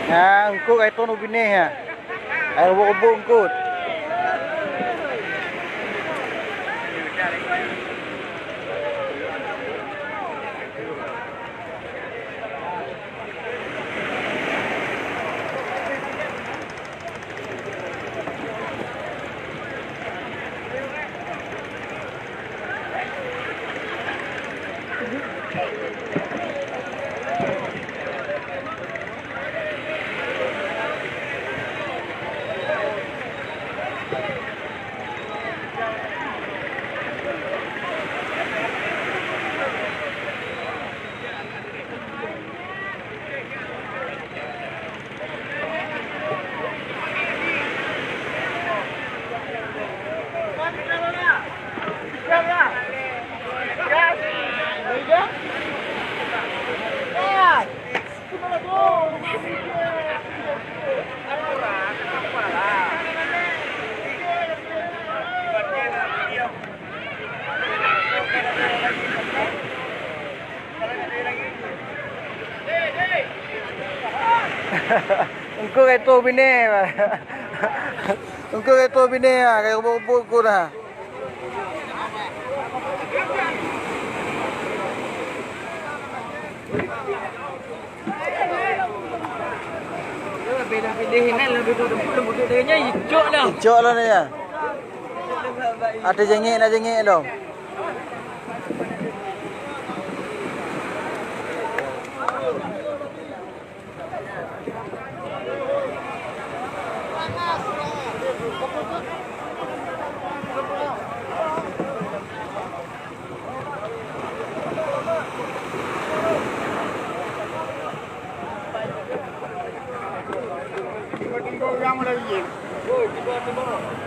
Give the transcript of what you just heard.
Ungkut ai ton ubine ha. Ai ubuk ungkut. Ungkut itu bini. Ungkut itu bini kayak ubuk ungkut dah. Pilih-pilihin lebih dulu dia hijau dah. Hijau lah ni ya. Ada jengik dong. Tiba-tiba orang lagi. Oh, tiba-tiba.